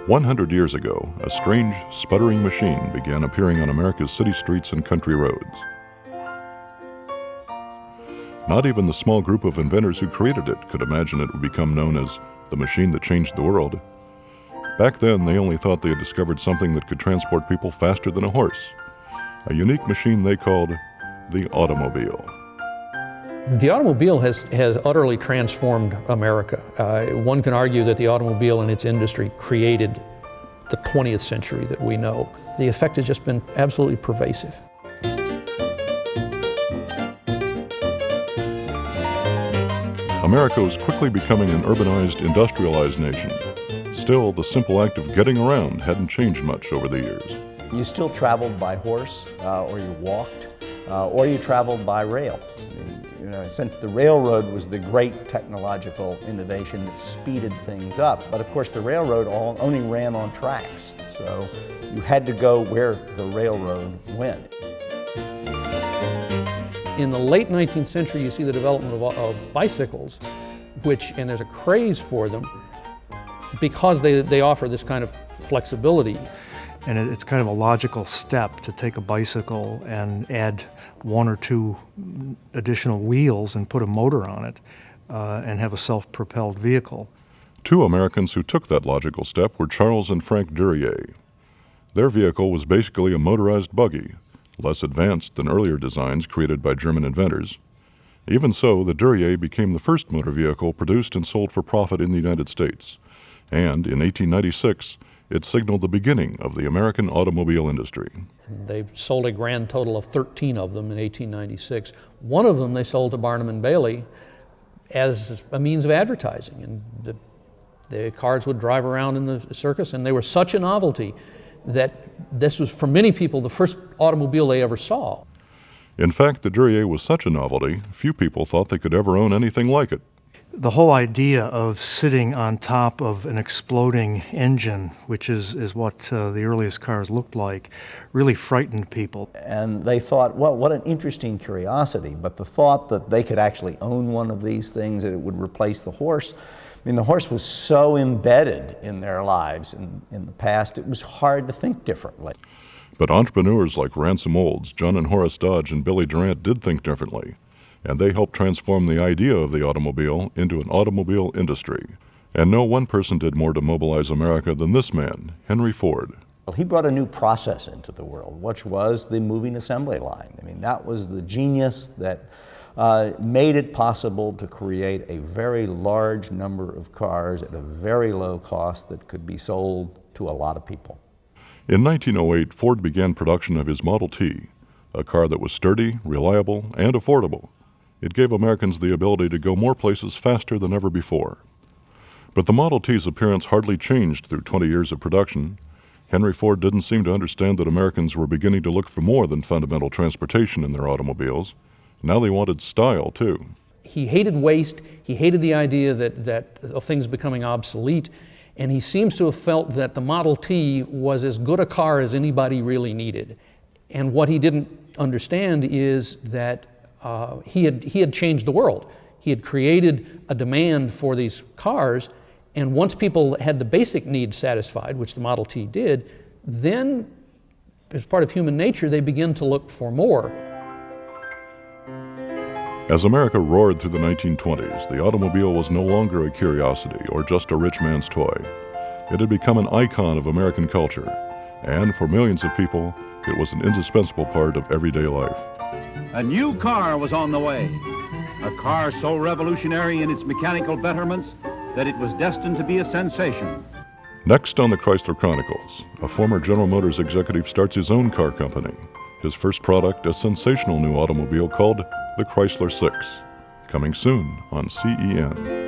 100 years ago, a strange, sputtering machine began appearing on America's city streets and country roads. Not even the small group of inventors who created it could imagine it would become known as the machine that changed the world. Back then, they only thought they had discovered something that could transport people faster than a horse, a unique machine they called the automobile. The automobile has utterly transformed America. One can argue that the automobile and its industry created the 20th century that we know. The effect has just been absolutely pervasive. America was quickly becoming an urbanized, industrialized nation. Still, the simple act of getting around hadn't changed much over the years. You still traveled by horse, or you walked, or you traveled by rail. Since the railroad was the great technological innovation that speeded things up. But of course, the railroad only ran on tracks, so you had to go where the railroad went. In the late 19th century, you see the development of bicycles, and there's a craze for them because they offer this kind of flexibility. And it's kind of a logical step to take a bicycle and add one or two additional wheels and put a motor on it and have a self-propelled vehicle. Two Americans who took that logical step were Charles and Frank Duryea. Their vehicle was basically a motorized buggy, less advanced than earlier designs created by German inventors. Even so, the Duryea became the first motor vehicle produced and sold for profit in the United States. And in 1896, it signaled the beginning of the American automobile industry. They sold a grand total of 13 of them in 1896. One of them they sold to Barnum and Bailey as a means of advertising. And the cars would drive around in the circus, and they were such a novelty that this was, for many people, the first automobile they ever saw. In fact, the Duryea was such a novelty, few people thought they could ever own anything like it. The whole idea of sitting on top of an exploding engine, which is what the earliest cars looked like, really frightened people. And they thought, well, what an interesting curiosity, but the thought that they could actually own one of these things, that it would replace the horse, I mean, the horse was so embedded in their lives in the past, it was hard to think differently. But entrepreneurs like Ransom Olds, John and Horace Dodge, and Billy Durant did think differently, and they helped transform the idea of the automobile into an automobile industry. And no one person did more to mobilize America than this man, Henry Ford. Well, he brought a new process into the world, which was the moving assembly line. I mean, that was the genius that made it possible to create a very large number of cars at a very low cost that could be sold to a lot of people. In 1908, Ford began production of his Model T, a car that was sturdy, reliable, and affordable. It gave Americans the ability to go more places faster than ever before. But the Model T's appearance hardly changed through 20 years of production. Henry Ford didn't seem to understand that Americans were beginning to look for more than fundamental transportation in their automobiles. Now they wanted style, too. He hated waste. He hated the idea of things becoming obsolete. And he seems to have felt that the Model T was as good a car as anybody really needed. And what he didn't understand is that he had changed the world. He had created a demand for these cars, and once people had the basic needs satisfied, which the Model T did, then, as part of human nature, they begin to look for more. As America roared through the 1920s, the automobile was no longer a curiosity or just a rich man's toy. It had become an icon of American culture, and for millions of people, it was an indispensable part of everyday life. A new car was on the way, a car so revolutionary in its mechanical betterments that it was destined to be a sensation. Next on the Chrysler Chronicles, a former General Motors executive starts his own car company. His first product, a sensational new automobile called the Chrysler 6. Coming soon on CEN.